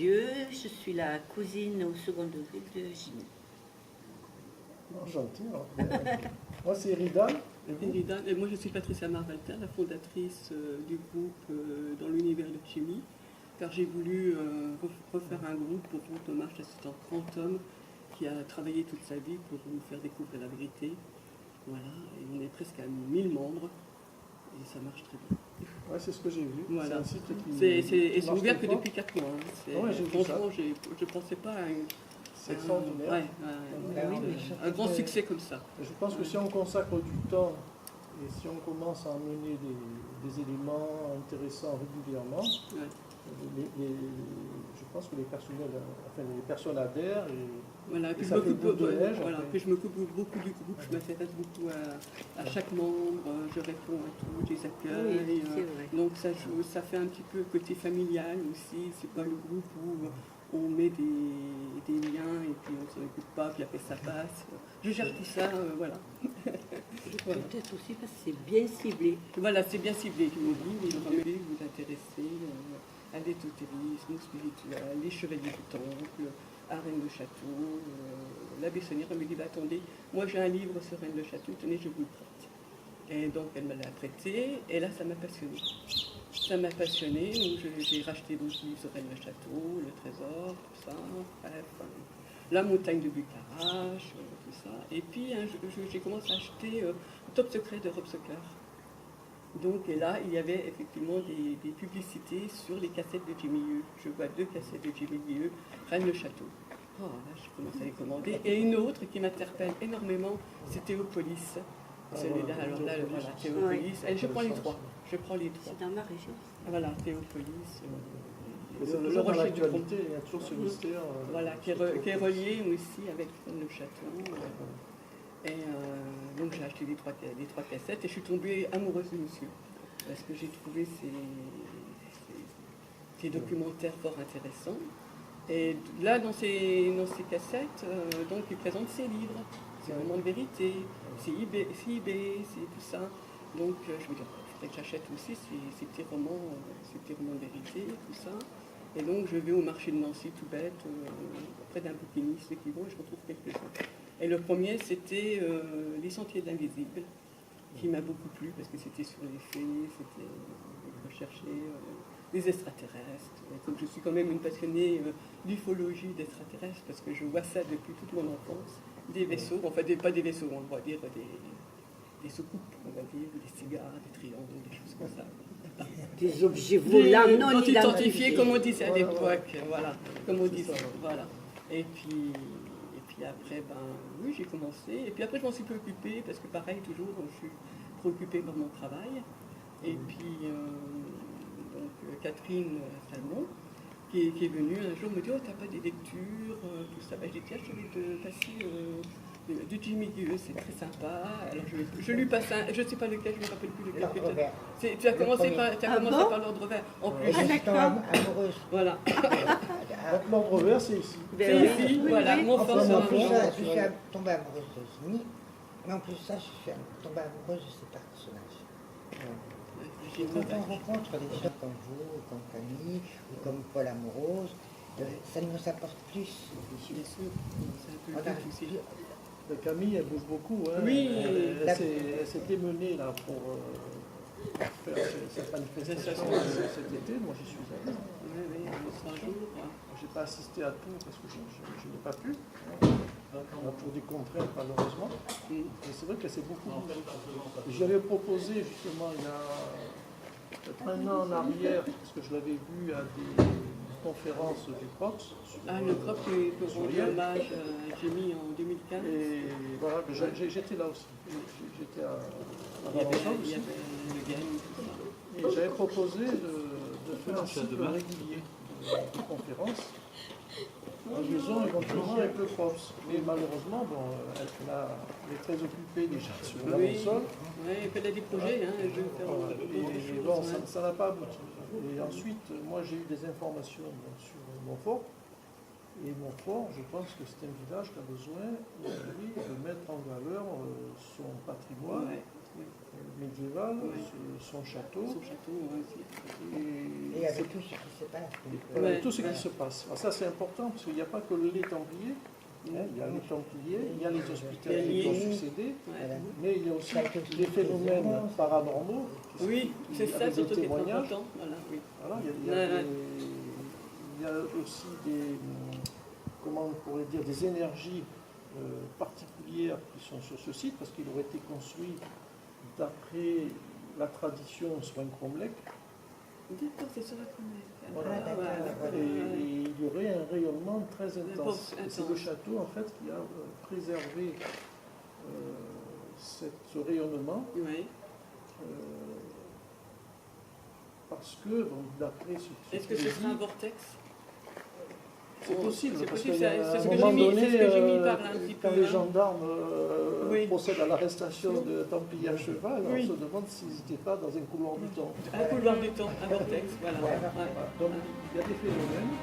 Dieu, je suis la cousine au second degré de Jimmy. Enchanté. Moi, c'est Eridan. Eridan, et moi je suis Patricia Marvaltin, la fondatrice du groupe dans l'univers de chimie, car j'ai voulu refaire un groupe pour rendre hommage à cet grand homme qui a travaillé toute sa vie pour nous faire découvrir la vérité. Voilà, et on est presque à 1000 membres, et ça marche très bien. Ouais, c'est ce que j'ai vu. Voilà. C'est un site C'est ouvert que depuis 4 mois. Hein. Ouais, j'ai vu ça. Franchement, je ne pensais pas à C'est extraordinaire. un grand succès comme ça. Je pense que si on consacre du temps et si on commence à amener des éléments intéressants régulièrement, je pense que les personnes adhèrent voilà, et ça fait boule de neige. Voilà, puis je me coupe beaucoup du groupe, je m'intéresse beaucoup à chaque membre, je réponds à tout, je les accueille. Oui, donc ça fait un petit peu côté familial aussi, c'est pas le groupe où on met des liens et puis on s'en occupe pas, puis après ça passe. Je gère tout ça, voilà. Voilà. Peut-être aussi parce que c'est bien ciblé. Voilà, c'est bien ciblé, je me dis, mais vraiment vous intéresser à l'ésotérisme, au spirituel, les chevaliers du temple, à Rennes le Château, la Bessonnière. Elle me dit, bah, attendez, moi j'ai un livre sur Rennes le Château, tenez, je vous le prête. Et donc elle me l'a prêté, et là ça m'a passionnée. Ça m'a passionnée, donc j'ai racheté d'autres livres sur Rennes le Château, le Trésor, tout ça, bref, la montagne de Bucarache, tout ça. Et puis j'ai commencé à acheter Top Secret de Rob Soccer. Donc, et là, il y avait effectivement des publicités sur les cassettes de Jimmy Lieu. Je vois 2 cassettes de Jimmy Lieu, Rennes le Château. Oh, là, je commence à les commander. Et une autre qui m'interpelle énormément, c'est Théopolis. Celui-là, alors là, voilà, Théopolis. Et je prends les 3. C'est dans ma région. Voilà, Théopolis. Le rocher du comté, il y a toujours ce mystère. Voilà, qui est relié aussi avec Rennes le Château. Et donc j'ai acheté les trois cassettes et je suis tombée amoureuse de monsieur. Parce que j'ai trouvé ces documentaires fort intéressants. Et là, dans ces cassettes, donc il présente ses livres. C'est Moments de vérité, c'est IB, c'est tout ça. Donc je me dis, il faudrait que j'achète aussi ces petits romans de vérité, tout ça. Et donc je vais au marché de Nancy, tout bête, près d'un bouquiniste qui vont et je retrouve quelque chose. Et le premier, c'était Les Sentiers de l'Invisible, qui m'a beaucoup plu parce que c'était sur les fées, c'était rechercher les extraterrestres. Et comme je suis quand même une passionnée d'ufologie d'extraterrestres, parce que je vois ça depuis toute mon enfance, des vaisseaux, enfin pas des vaisseaux, on va dire des soucoupes, on va dire, des cigares, des triangles, des choses comme ça. Des objets volants non identifiés, comme on disait à l'époque, voilà, comme on disait, voilà. Et puis après, oui, j'ai commencé. Et puis après, je m'en suis peu occupée, parce que pareil, toujours, je suis préoccupée par mon travail. Et puis, donc, Catherine Salmon, qui est venue un jour me dit, oh, t'as pas des lectures, tout ça. Ben, j'ai dit, tiens, je vais te passer du Jimmy Lieu, c'est très sympa. Alors, je lui passe je ne sais pas lequel, je ne me rappelle plus lequel. Tu as commencé par l'ordre vert. En plus, je suis amoureuse. Voilà. L'ordre vert, c'est ici. C'est ici, voilà. Mon En plus, je suis tombée amoureuse de Jimmy, mais en plus ça, je suis tombée amoureuse de ces personnages. Quand on rencontre des gens comme vous, comme Camille, ou comme Paul Amoureuse, ça nous apporte plus. Bien sûr, c'est un peu le but aussi. Camille, elle bouge beaucoup. Hein. Oui, elle s'était menée là pour faire cette manifestation cet été. Moi, j'y suis allé. Oui, un jour. Je n'ai pas assisté à tout parce que je n'ai pas pu. Pour des contraintes, malheureusement. Mais c'est vrai qu'elle s'est beaucoup bougée. J'avais proposé justement il y a peut-être un an en arrière, parce que je l'avais vu à des conférences du CROPS. Le CROPS que rend hommage à Jimmy en 2015. Et voilà, j'étais là aussi. J'étais à Valençon aussi. Et j'avais proposé de faire un cycle régulier de conférences en liaison éventuellement avec le CROPS. Mais malheureusement, elle est très occupée déjà sur la console. Oui, elle a des projets. Ça n'a pas abouti. Et ensuite, moi j'ai eu des informations sur Montfort. Et Montfort, je pense que c'est un village qui a besoin aujourd'hui de mettre en valeur son patrimoine médiéval, Oui. son château, Son château aussi. Et avec tout ce qui se passe. voilà, Ouais, tout ce ouais. qui se passe. Alors ça c'est important parce qu'il n'y a pas que les Templiers, hein, il y a les Templiers, il y a les Hospitaliers qui ont succédé, Ouais. Voilà. mais il y a aussi Ça a été des phénomènes présent. paranormaux. Oui, c'est ça avec des surtout qui est témoignages. important. Voilà, oui. Voilà, Ouais. il y a aussi des, comment on pourrait dire, des énergies particulières qui sont sur ce site parce qu'il aurait été construit d'après la tradition Swain-Cromlech. D'accord, c'est sur la première. Voilà. Ah, d'accord. Et il y aurait un rayonnement très intense. Intense. Et c'est le château en fait qui a préservé ce rayonnement Oui. parce que, bon, d'après ce Est-ce que ce serait un vortex? c'est possible, C'est parce possible, qu'à c'est un ce que moment j'ai mis- donné, c'est ce que j'ai mis par là un petit quand peu, les hein. gendarmes Oui. procèdent à l'arrestation de Templiers à cheval, Oui. on se demande s'ils n'étaient pas dans un couloir du temps. Un couloir du temps, un vortex, voilà. Ouais. Ouais. Donc il y a des phénomènes